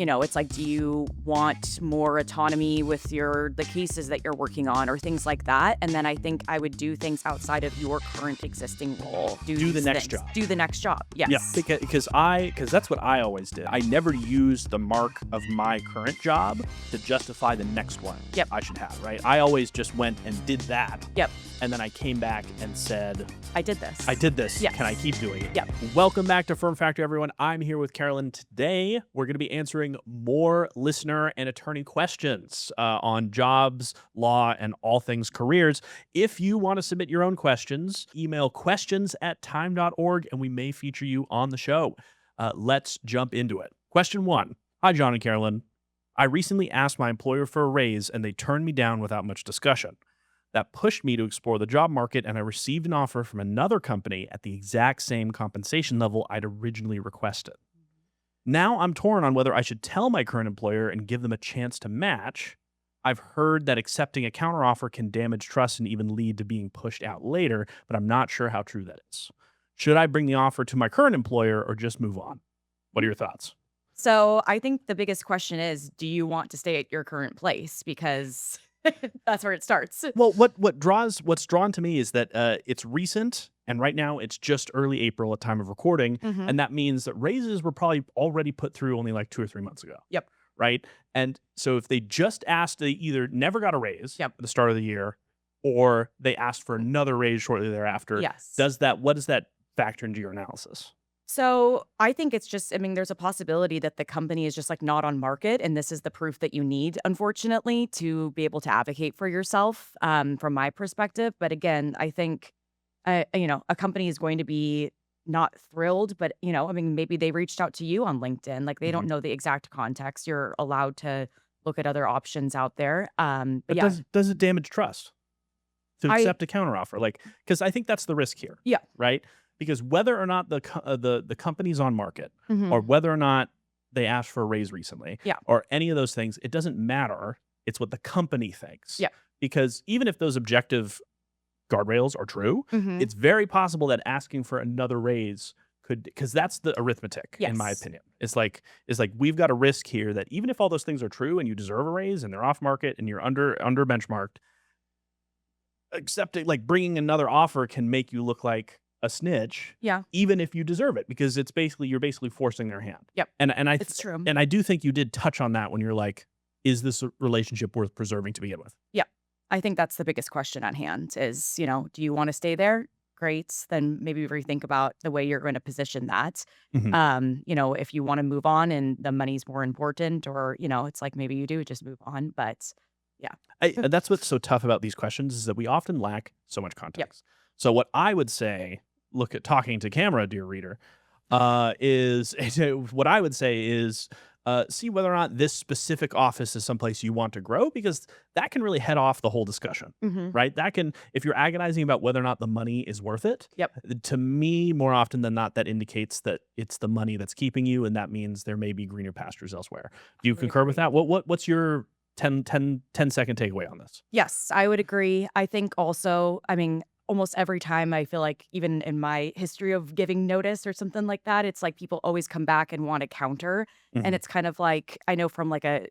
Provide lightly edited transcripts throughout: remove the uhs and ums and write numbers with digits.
it's like, do you want more autonomy with the cases that you're working on or things like that? And then I think I would do things outside of your current existing role. Do the next job. Do the next job. Yes. Yeah, because that's what I always did. I never used the mark of my current job to justify the next one I should have, right? I always just went and did that. Yep. And then I came back and said, I did this. Yes. Can I keep doing it? Yep. Welcome back to Firm Factory, everyone. I'm here with Carolyn. Today, we're going to be answering more listener and attorney questions on jobs, law, and all things careers. If you want to submit your own questions, email questions@time.org, and we may feature you on the show. Let's jump into it. Question 1. Hi, John and Carolyn. I recently asked my employer for a raise, and they turned me down without much discussion. That pushed me to explore the job market, and I received an offer from another company at the exact same compensation level I'd originally requested. Now I'm torn on whether I should tell my current employer and give them a chance to match. I've heard that accepting a counteroffer can damage trust and even lead to being pushed out later, but I'm not sure how true that is. Should I bring the offer to my current employer or just move on? What are your thoughts? So I think the biggest question is, do you want to stay at your current place? Because that's where it starts. Well, what's drawn to me is that it's recent, and right now it's just early April at time of recording, and that means that raises were probably already put through only like 2 or 3 months ago. Yep. Right? And so if they just asked, they either never got a raise at the start of the year, or they asked for another raise shortly thereafter. Yes. What does that factor into your analysis? So I think it's just, there's a possibility that the company is just like not on market. And this is the proof that you need, unfortunately, to be able to advocate for yourself from my perspective. But again, I think, a company is going to be not thrilled, but, maybe they reached out to you on LinkedIn. Like they don't know the exact context. You're allowed to look at other options out there. But yeah. Does it damage trust to accept a counteroffer? Like, because I think that's the risk here. Yeah. Right? Because whether or not the company's on market, or whether or not they asked for a raise recently, or any of those things, it doesn't matter. It's what the company thinks. Yeah. Because even if those objective guardrails are true, it's very possible that asking for another raise could, because that's the arithmetic, in my opinion. It's like we've got a risk here that even if all those things are true and you deserve a raise and they're off market and you're under benchmarked, accepting, like bringing another offer can make you look like a snitch, even if you deserve it, because you're basically forcing their hand. Yep. And it's true. And I do think you did touch on that when you're like, is this a relationship worth preserving to begin with? Yeah. I think that's the biggest question at hand is, do you want to stay there? Great. Then maybe rethink about the way you're going to position that. If you want to move on and the money's more important, or, it's like maybe you do just move on. But yeah. That's what's so tough about these questions is that we often lack so much context. Yep. So what I would say, look at talking to camera, dear reader, is what I would say is see whether or not this specific office is someplace you want to grow, because that can really head off the whole discussion, right? That can, if you're agonizing about whether or not the money is worth it, to me, more often than not, that indicates that it's the money that's keeping you, and that means there may be greener pastures elsewhere. Do you concur with that? What's your 10-second takeaway on this? Yes, I would agree. I think also, almost every time I feel like, even in my history of giving notice or something like that, it's like people always come back and want to counter. And it's kind of like, I know from like a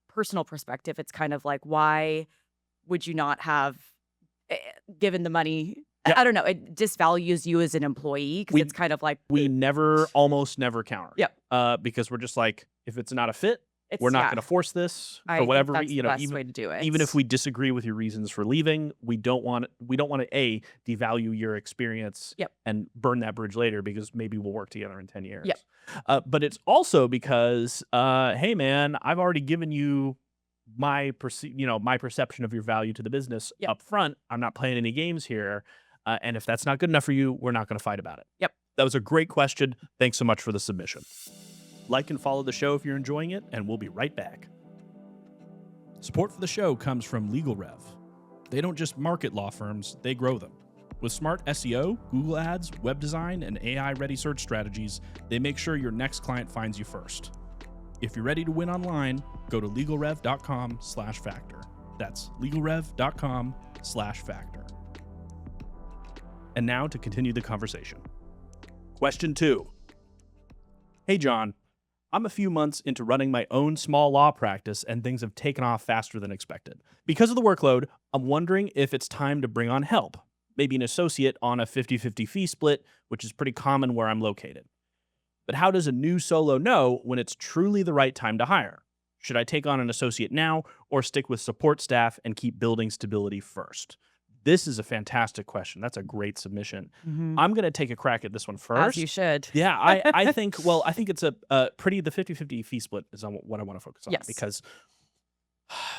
personal perspective, it's kind of like, why would you not have given the money? Yeah. I don't know. It disvalues you as an employee, because it's kind of like. We almost never counter. Yeah. Because we're just like, if it's not a fit, we're not going to force this for whatever reason. That's the best way to do it. Even if we disagree with your reasons for leaving, we don't want to devalue your experience and burn that bridge later, because maybe we'll work together in 10 years. But it's also because, hey man, I've already given you my perception of your value to the business up front. I'm not playing any games here, and if that's not good enough for you, we're not going to fight about it. Yep. That was a great question. Thanks so much for the submission. Like and follow the show if you're enjoying it, and we'll be right back. Support for the show comes from LegalRev. They don't just market law firms, they grow them. With smart SEO, Google Ads, web design, and AI-ready search strategies, they make sure your next client finds you first. If you're ready to win online, go to legalrev.com/factor. That's legalrev.com/factor. And now to continue the conversation. Question 2. Hey, John. I'm a few months into running my own small law practice and things have taken off faster than expected. Because of the workload, I'm wondering if it's time to bring on help, maybe an associate on a 50-50 fee split, which is pretty common where I'm located. But how does a new solo know when it's truly the right time to hire? Should I take on an associate now or stick with support staff and keep building stability first? This is a fantastic question. That's a great submission. Mhm. I'm going to take a crack at this one As you first. should. Yeah, I think, well, I think it's a pretty, the 50-50 fee split is on what I want to focus on Yes. because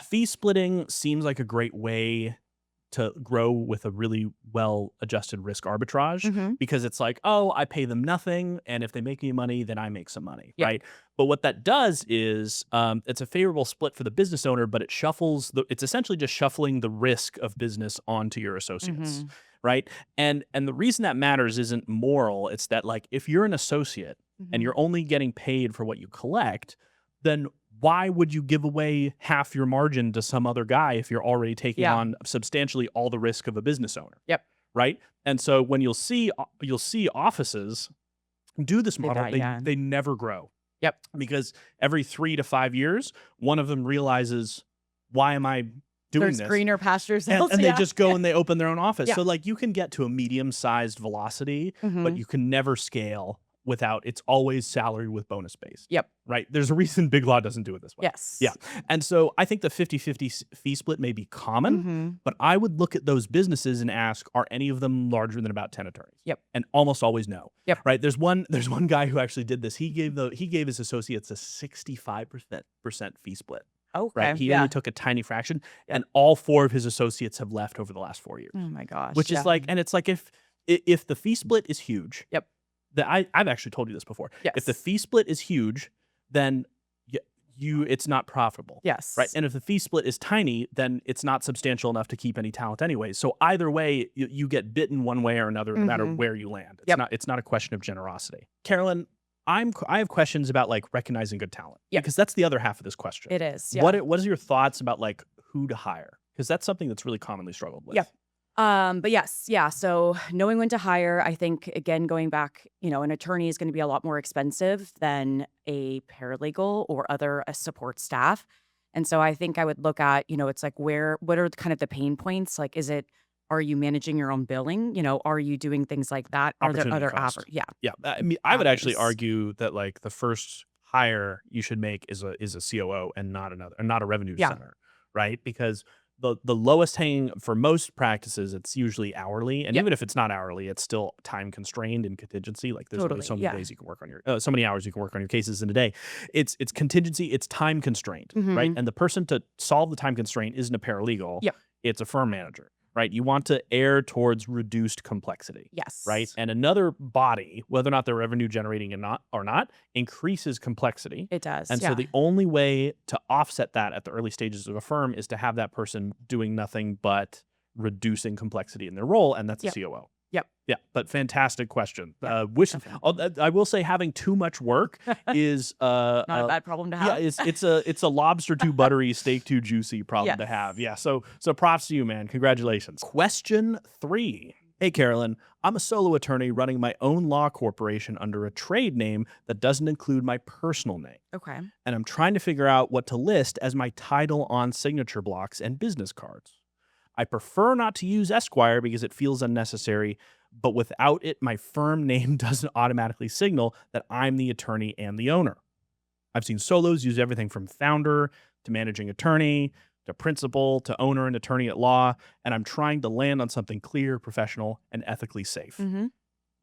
fee splitting seems like a great way to grow with a really well-adjusted risk arbitrage Mhm. because it's like, oh, I pay them nothing, and if they make me money, then I make some money, Yeah. right? But what that does is it's a favorable split for the business owner, but it's essentially just shuffling the risk of business onto your associates, Mhm. right? And the reason that matters isn't moral. It's that like if you're an associate and Mhm. you're only getting paid for what you collect, then why would you give away half your margin to some other guy if you're already taking Yeah. on substantially all the risk of a business owner? Yep. Right? And so when you'll see offices do this model, Yeah. they never grow. Yep. Because every 3 to 5 years, one of them realizes, why am I doing There's this? greener pastures And, elsewhere. they just go and they open their own office. Yeah. So like you can get to a medium-sized velocity, but Mhm. you can never scale without, it's always salary with bonus based. Yep. Right? There's a reason Big Law doesn't do it this way. Yes. Yeah. And so I think the 50-50 fee split may be common, Mhm. but I would look at those businesses and ask, are any of them larger than about 10 attorneys? Yep. And almost always no. Yep. Right? There's one guy who actually did this. He gave his associates a 65% fee split. Okay. Right? He Yeah. only took a tiny fraction, Yep. and all 4 of his associates have left over the last 4 years. Oh my gosh. Which yeah. is like, and it's like if the fee split is huge. Yep. I've actually told you this before. Yes. If the fee split is huge, then it's not profitable. Yes. Right. And if the fee split is tiny, then it's not substantial enough to keep any talent anyway. So either way, you get bitten one way or another, no matter Mhm. where you land. Yep. It's not a question of generosity. Carolyn, I have questions about like recognizing good talent. Yep. Because that's the other half of this question. It is. Yeah. What is your thoughts about like who to hire? Because that's something that's really commonly struggled with. Yep. But yes, yeah. So knowing when to hire, I think again, going back, an attorney is going to be a lot more expensive than a paralegal or other support staff. And so I think I would look at, it's like what are kind of the pain points? Like, are you managing your own billing? Are you doing things like that? Are there Opportunity other cost. Yeah. Yeah. I mean, I would actually Avenues. argue that like the first hire you should make is a COO and not a revenue Yeah. center, right? Because the lowest hanging for most practices, it's usually hourly, and Yep. even if it's not hourly, it's still time constrained and contingency. Like there's only Totally, so many yeah. days you can work on so many hours you can work on your cases in a day. It's contingency, it's time constrained, right? Mhm. And the person to solve the time constraint isn't a paralegal. Yep. It's a firm manager, right? You want to err towards reduced complexity. Yes. Right. And another body, whether or not they're revenue generating or not, increases complexity. It does. And yeah. so the only way to offset that at the early stages of a firm is to have that person doing nothing but reducing complexity in their role. And that's a Yep. COO. Yep. Yeah. But fantastic question. Yeah, I will say having too much work is Not a bad problem to have. yeah, it's a lobster too buttery, steak too juicy problem to Yes. have. Yeah. So props to you, man. Congratulations. Question 3. Hey, Carolyn, I'm a solo attorney running my own law corporation under a trade name that doesn't include my personal name. Okay. And I'm trying to figure out what to list as my title on signature blocks and business cards. I prefer not to use Esquire because it feels unnecessary, but without it, my firm name doesn't automatically signal that I'm the attorney and the owner. I've seen solos use everything from founder to managing attorney to principal to owner and attorney at law, and I'm trying to land on something clear, professional, and ethically safe. Mm-hmm.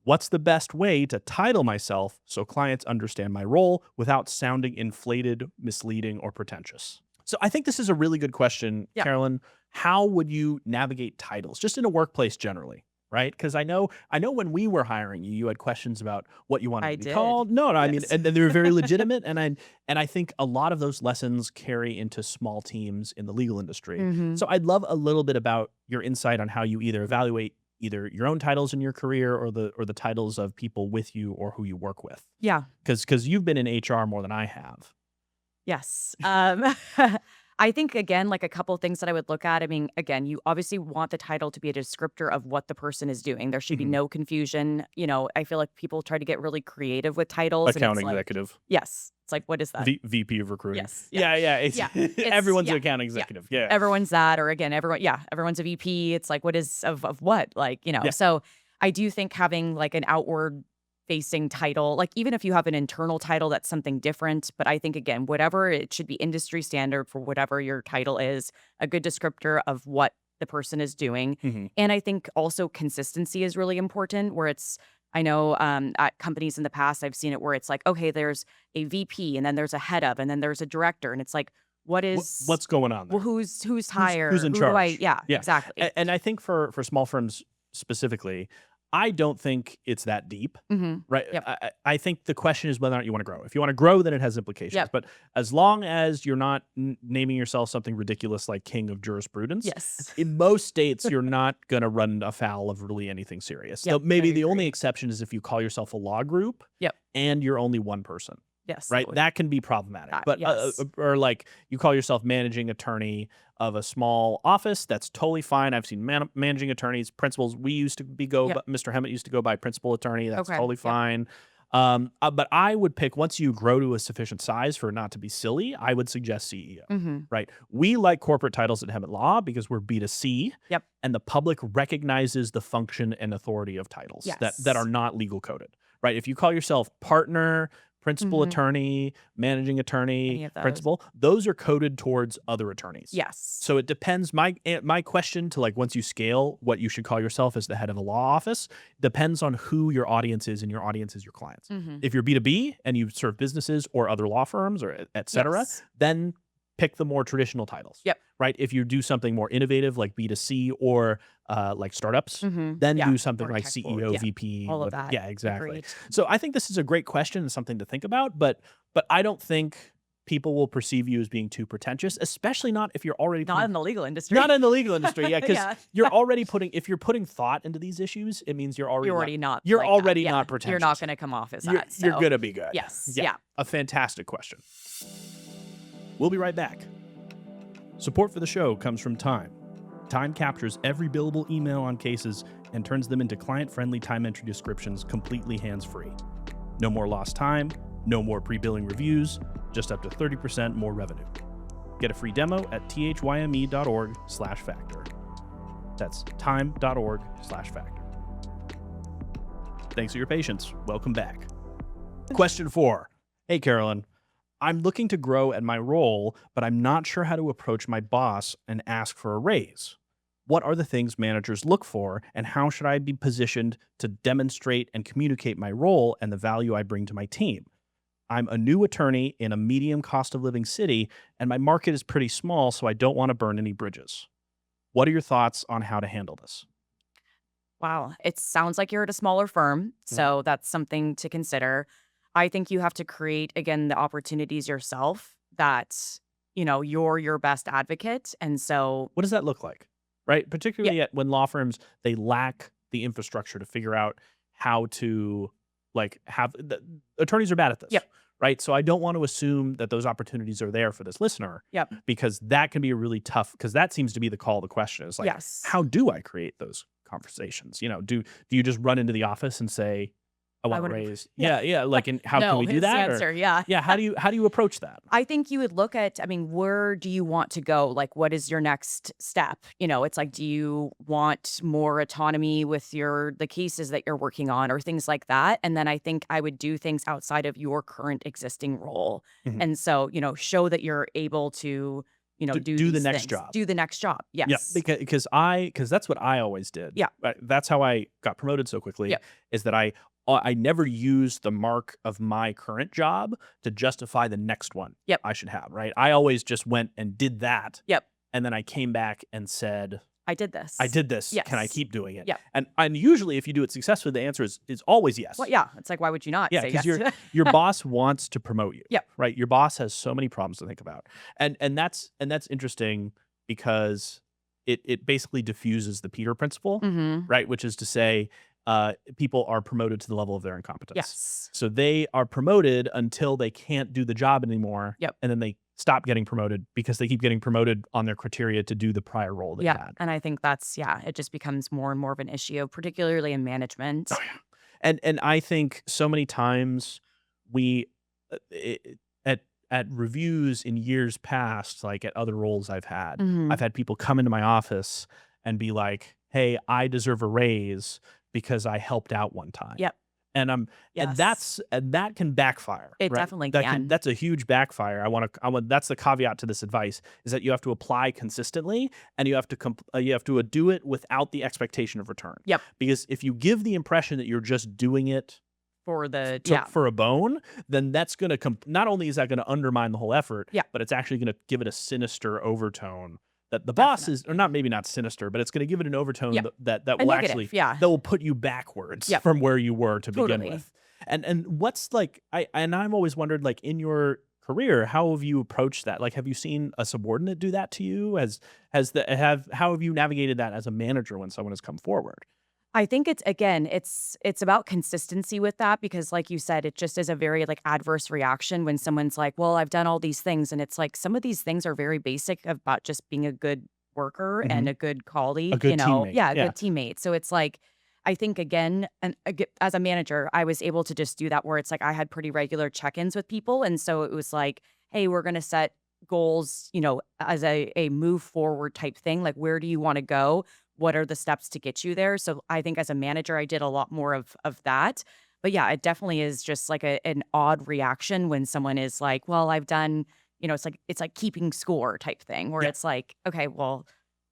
What's the best way to title myself so clients understand my role without sounding inflated, misleading, or pretentious? So I think this is a really good question, Yeah. Carolyn. How would you navigate titles, just in a workplace generally? Right? Because I know when we were hiring you, you had questions about what you wanted I to be did. called. No, I mean, Yes. and they were very legitimate. And I think a lot of those lessons carry into small teams in the legal industry. Mhm. So I'd love a little bit about your insight on how you either evaluate either your own titles in your career or the titles of people with you or who you work with. Yeah. Because you've been in HR more than I have. Yes. I think, again, like a couple things that I would look at. I mean, again, you obviously want the title to be a descriptor of what the person is doing. There should be Mhm. no confusion. I feel like people try to get really creative with titles, and Account it's like, executive, yes, it's like, what is that? VP of recruiting. Yes, yeah, Yeah, yeah. It's yeah. It's everyone's an yeah, account yeah. executive. Yeah, Everyone's that, or again, everyone's a VP. It's like, what is of what? Like, yeah. so I do think having like an outward facing title, like even if you have an internal title, that's something different. But I think, again, whatever, it should be industry standard for whatever your title is, a good descriptor of what the person is doing. Hmm. And I think also consistency is really important, where I know at companies in the past, I've seen it where it's like, okay, there's a VP and then there's a head of and then there's a director. And it's like, what is, What's going on there? well, who's higher? Who's in Who do I, charge? yeah, Yeah, exactly. and I think for small firms specifically, I don't think it's that deep, right? Yep. I think the question is whether or not you want to grow. If you want to grow, then it has implications. Yep. But as long as you're not naming yourself something ridiculous like king of jurisprudence, Yes. in most states, you're not going to run afoul of really anything serious. Yep, So maybe I the only agree. exception is if you call yourself a law group Yep. and you're only one person. Yes. Right, that can be problematic. But yes. or like you call yourself managing attorney of a small office, that's totally fine. I've seen managing attorneys, principals. We used to Yep. Mr. Hemmett used to go by principal attorney. That's Okay. totally Yep. fine. But I would pick, once you grow to a sufficient size for it not to be silly, I would suggest CEO. Right, we like corporate titles at Hemmett Law because we're B2C. Yep. And the public recognizes the function and authority of titles that Yes. are not legal coded. Right, if you call yourself partner, principal attorney, managing Any attorney, of those. principal, those are coded towards other attorneys. Yes. So it depends. My question to, like, once you scale, what you should call yourself as the head of a law office depends on who your audience is, and your audience is your clients. If you're B2B and you serve businesses or other law firms or et cetera, Yes. then pick the more traditional titles. Yep. Right. If you do something more innovative like B2C or like startups, then Yeah. do something Or like tech CEO, forward. Yeah. VP. All of that. Yeah, exactly. Agreed. So I think this is a great question and something to think about, but I don't think people will perceive you as being too pretentious, especially not if you're already Not in the legal industry. not in the legal industry. Yeah, because Yeah. you're already if you're putting thought into these issues, it means you're already not. you're like that. already Yeah. not pretentious. You're not going to come off as You're, that. you're so- gonna be good. Yes. Yeah. Yeah. A fantastic question. We'll be right back. Support for the show comes from Time. Time captures every billable email on cases and turns them into client-friendly time entry descriptions completely hands-free. No more lost time, no more pre-billing reviews, just up to 30% more revenue. Get a free demo at thyme.org/factor. That's time.org/factor. Thanks for your patience. Welcome back. Question 4. Hey, Carolyn. I'm looking to grow at my role, but I'm not sure how to approach my boss and ask for a raise. What are the things managers look for, and how should I be positioned to demonstrate and communicate my role and the value I bring to my team? I'm a new attorney in a medium cost of living city, and my market is pretty small, so I don't want to burn any bridges. What are your thoughts on how to handle this? Wow. It sounds like you're at a smaller firm. So that's something to consider. I think you have to create, again, the opportunities yourself that, you're your best advocate. And so, What does that look like? Right? Particularly when law firms, they lack the infrastructure to figure out how to attorneys are bad at this. Yep. Right? So I don't want to assume that those opportunities are there for this listener. Yep. Because that can be a really tough, because that seems to be the call of the question is like, yes. how do I create those conversations? Do you just run into the office and say, I want to wanna- raise? yeah. Yeah. Like, and how no, can we do is that? the answer. Yeah. Yeah. How do you approach that? I think you would look at, where do you want to go? Like, what is your next step? It's like, do you want more autonomy with the cases that you're working on or things like that? And then I think I would do things outside of your current existing role. Mhm. And so, show that you're able to, do the these next things. job. Do the next job. Yes. Yeah, because that's what I always did. Yeah. That's how I got promoted so quickly. Yep. Is that I never used the mark of my current job to justify the next one. Yep. I should have, right? I always just went and did that. Yep. And then I came back and said, I did this. I did this. Yes. Can I keep doing it? Yep. And usually if you do it successfully, the answer is always yes. Well, yeah. It's like, why would you not Yeah, say because yes to it? your boss wants to promote you. Yep. Right. Your boss has so many problems to think about. And that's interesting because it basically diffuses the Peter principle, Mhm. right? Which is to say, people are promoted to the level of their incompetence. Yes. So they are promoted until they can't do the job anymore. Yep. And then they stop getting promoted because they keep getting promoted on their criteria to do the prior role they Yeah. had. And I think that's, it just becomes more and more of an issue, particularly in management. Oh, yeah. And I think so many times we at reviews in years past, like at other roles I've Mhm. had people come into my office and be like, "Hey, I deserve a raise because I helped out one time." Yep. And Yes. that can backfire, It right? definitely can. That's a huge backfire. I want that's the caveat to this advice is that you have to apply consistently and you have to do it without the expectation of return. Yep. Because if you give the impression that you're just doing it For the for a bone, then that's going to not only is that going to undermine the whole effort, Yeah. but it's actually going to give it a sinister overtone that the boss is, or not, maybe not sinister, but it's going to give it an overtone Yep. that A will negative, actually yeah. that will put you backwards Yep. from where you were to begin Totally. with. And what's like I've always wondered, like, in your career, how have you approached that? Like, have you seen a subordinate do that to you? How have you navigated that as a manager when someone has come forward? I think it's about consistency with that because like you said, it just is a very like adverse reaction when someone's like, "Well, I've done all these things." And it's like some of these things are very basic about just being a good worker and Mhm. a good A colleague, good teammate. Yeah, a Yeah. good teammate. So it's like I think again, as a manager, I was able to just do that where it's like I had pretty regular check-ins with people. And so it was like, hey, we're gonna set goals, as a move forward type thing. Like, where do you want to go? What are the steps to get you there? So I think as a manager, I did a lot more of that. But yeah, it definitely is just like an odd reaction when someone is like, well, I've done, it's like keeping score type thing where Yeah. it's like, okay, well,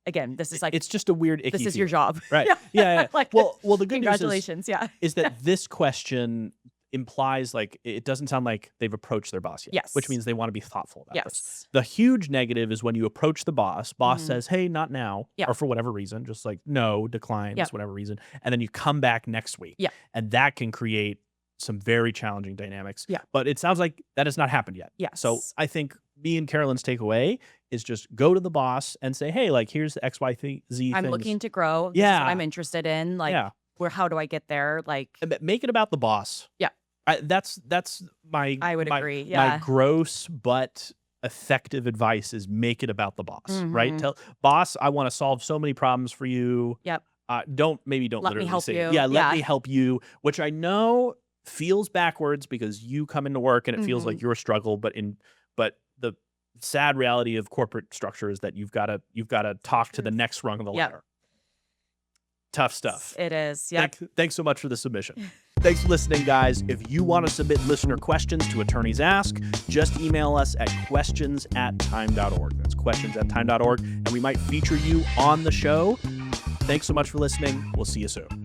again, this is like It's just a weird icky this is your feeling. job. Right. Yeah. Yeah, yeah. Like, Well, the good news congratulations. Yeah. is that this question implies, like, it doesn't sound like they've approached their boss yet, which Yes. means they want to be thoughtful about this. Yes. The huge negative is when you approach the boss Mhm. says, "Hey, not now," Yeah. or for whatever reason, just like no, declines, Yeah. whatever reason, and then you come back next week. Yeah. And that can create some very challenging dynamics. Yeah. But it sounds like that has not happened yet. So Yes. I think me and Carolyn's takeaway is just go to the boss and say, "Hey, like, here's the XYZ I'm things." looking to grow. This is Yeah. what I'm interested in. Like, Yeah. how do I get there? Like, Make it about the boss. Yeah. That's my I would my, agree. my Yeah. gross but effective advice is make it about the boss, right? Mhm. Tell boss, I want to solve so many problems for you. Yep. Don't Let me literally help say, you. yeah, let Yeah. me help you, which I know feels backwards because you come into work and it feels like Mhm. your struggle, but the sad reality of corporate structure is that you've got to talk to the Truth. next rung of the Yep. ladder. Tough stuff. It is. Yeah. Thanks so much for the submission. Thanks for listening, guys. If you want to submit listener questions to Attorneys Ask, just email us at questions@time.org. That's questions@time.org, and we might feature you on the show. Thanks so much for listening. We'll see you soon.